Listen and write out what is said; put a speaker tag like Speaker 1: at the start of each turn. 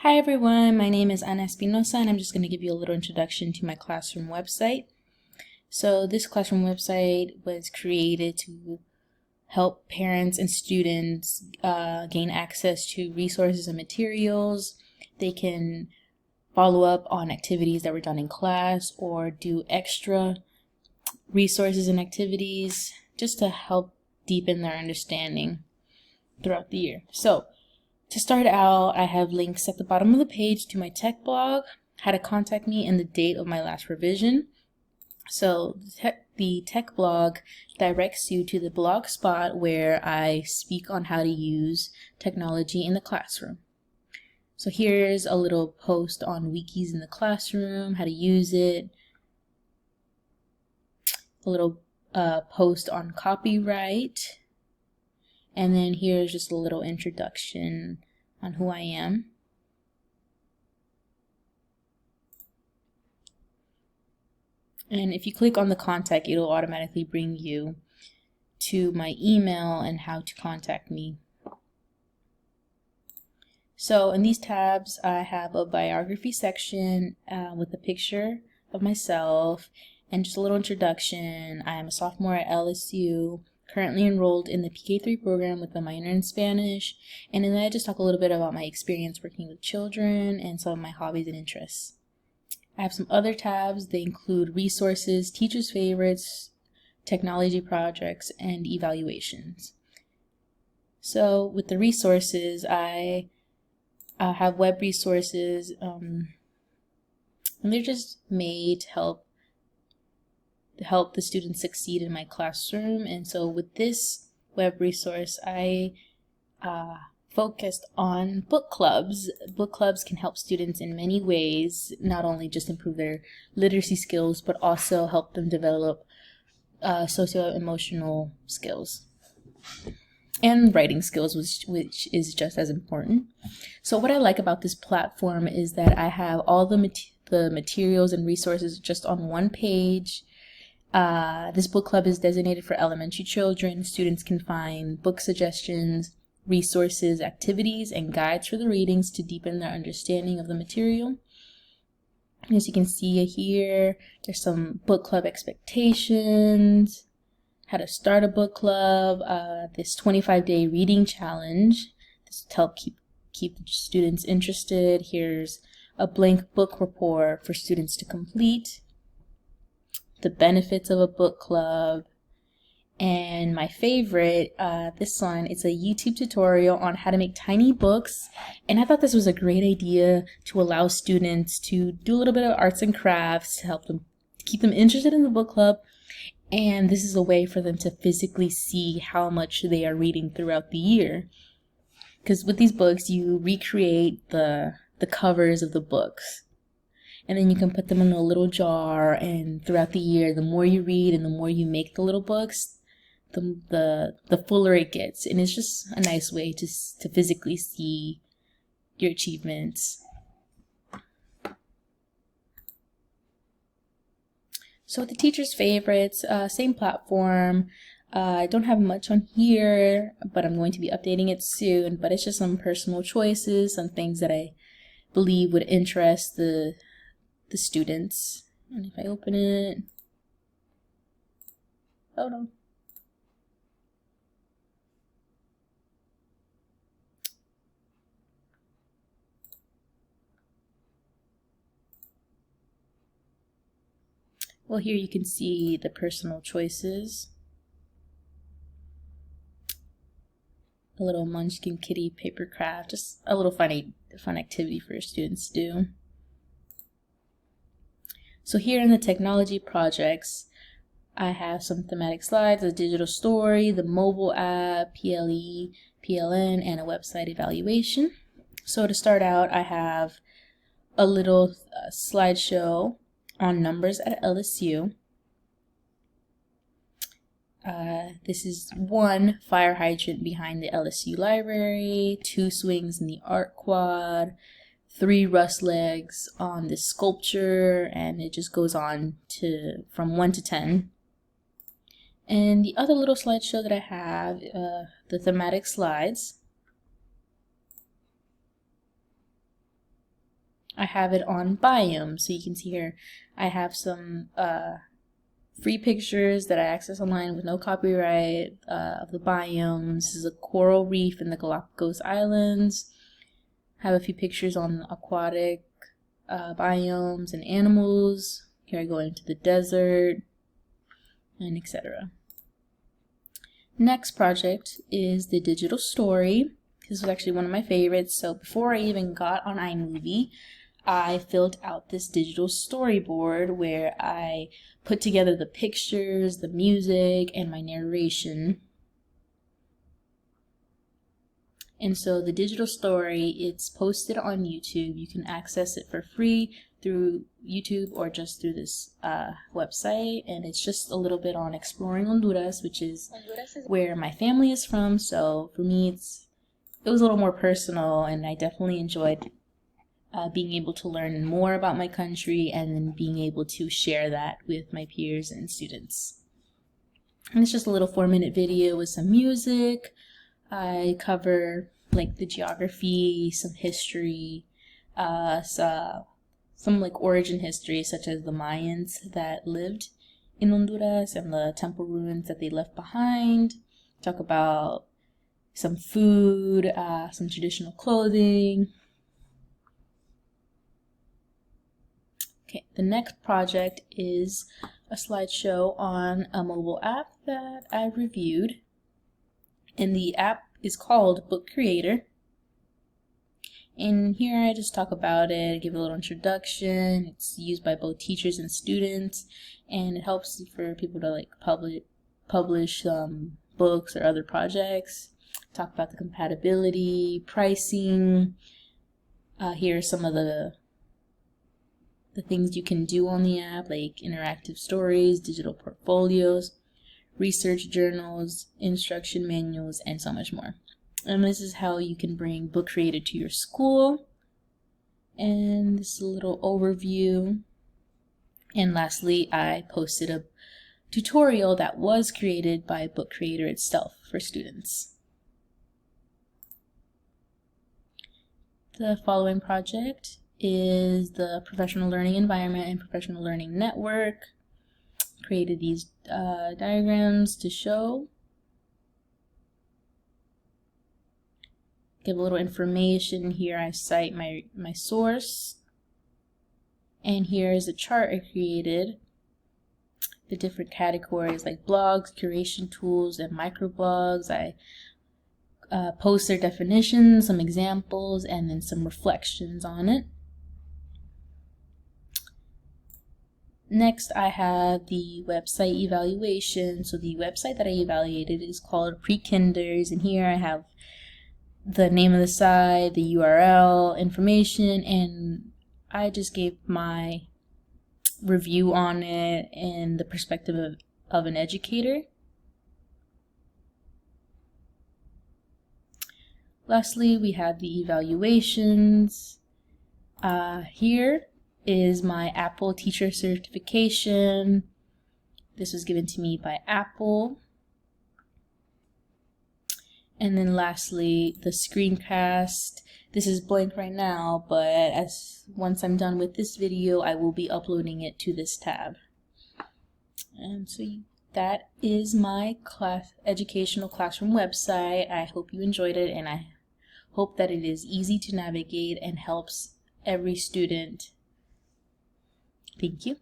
Speaker 1: Hi everyone, my name is Ana Espinosa and I'm just going to give you a little introduction to my classroom website. So this classroom website was created to help parents and students gain access to resources and materials. They can follow up on activities that were done in class or do extra resources and activities just to help deepen their understanding throughout the year. So to start out, I have links at the bottom of the page to my tech blog, how to contact me, and the date of my last revision. So the tech blog directs you to the blog spot where I speak on how to use technology in the classroom. So here's a little post on wikis in the classroom, how to use it, a little post on copyright, and then here's just a little introduction on who I am. And if you click on the contact, it'll automatically bring you to my email and how to contact me. So in these tabs, I have a biography section with a picture of myself and just a little introduction. I am a sophomore at LSU, currently enrolled in the PK3 program with a minor in Spanish, and then I just talk a little bit about my experience working with children and some of my hobbies and interests. I have some other tabs. They include resources, teachers' favorites, technology projects, and evaluations. So with the resources, I have web resources, and they're just made to help the students succeed in my classroom. And so with this web resource, I focused on book clubs. Book clubs can help students in many ways, not only just improve their literacy skills, but also help them develop socio-emotional skills and writing skills, which is just as important. So what I like about this platform is that I have all the materials and resources just on one page. This book club is designated for elementary children. Students can find book suggestions, resources, activities, and guides for the readings to deepen their understanding of the material. And as you can see here, there's some book club expectations, how to start a book club, this 25-day reading challenge to help keep the students interested. Here's a blank book report for students to complete, the benefits of a book club, and my favorite, this one, it's a YouTube tutorial on how to make tiny books. And I thought this was a great idea to allow students to do a little bit of arts and crafts to help them keep them interested in the book club. And this is a way for them to physically see how much they are reading throughout the year. Because with these books, you recreate the covers of the books. And then you can put them in a little jar, and throughout the year, the more you read and the more you make the little books, the fuller it gets. And it's just a nice way to physically see your achievements. So with the teacher's favorites, same platform. I don't have much on here, but I'm going to be updating it soon. But it's just some personal choices, some things that I believe would interest the students. And if I open it, oh no. Well, here you can see the personal choices. A little Munchkin Kitty paper craft, just a little fun activity for your students to do. So here in the technology projects, I have some thematic slides, a digital story, the mobile app, PLE, PLN, and a website evaluation. So to start out, I have a little slideshow on numbers at LSU. This is one fire hydrant behind the LSU library, 2 swings in the art quad, 3 rust legs on this sculpture, and it just goes on to from 1 to 10. And the other little slideshow that I have, the thematic slides. I have it on biomes. So you can see here I have some free pictures that I access online with no copyright of the biomes. This is a coral reef in the Galapagos Islands. I have a few pictures on aquatic biomes and animals. Here I go into the desert, and etc. Next project is the digital story. This was actually one of my favorites. So before I even got on iMovie, I filled out this digital storyboard where I put together the pictures, the music, and my narration. And so the digital story, it's posted on YouTube. You can access it for free through YouTube or just through this website. And it's just a little bit on exploring Honduras, which is where my family is from. So for me, it was a little more personal, and I definitely enjoyed being able to learn more about my country and then being able to share that with my peers and students. And it's just a little 4-minute video with some music. I cover like the geography, some history, some like origin history, such as the Mayans that lived in Honduras and the temple ruins that they left behind. Talk about some food, some traditional clothing. Okay, the next project is a slideshow on a mobile app that I reviewed. And the app is called Book Creator. And here I just talk about it, give a little introduction. It's used by both teachers and students, and it helps for people to like publish books or other projects. Talk about the compatibility, pricing. Here are some of the things you can do on the app, like interactive stories, digital portfolios, research journals, instruction manuals, and so much more. And this is how you can bring Book Creator to your school. And this is a little overview. And lastly, I posted a tutorial that was created by Book Creator itself for students. The following project is the Professional Learning Environment and Professional Learning Network. Created these diagrams to show. Give a little information. Here I cite my source. And here is a chart I created. The different categories like blogs, curation tools, and microblogs. I post their definitions, some examples, and then some reflections on it. Next, I have the website evaluation. So the website that I evaluated is called Pre-Kinders, and here I have the name of the site, the URL, information, and I just gave my review on it and the perspective of an educator. Lastly, we have the evaluations. Here is my Apple teacher certification. This was given to me by Apple. And then lastly, the screencast. This is blank right now, but once I'm done with this video, I will be uploading it to this tab. And so that is my educational classroom website. I hope you enjoyed it, and I hope that it is easy to navigate and helps every student. Thank you.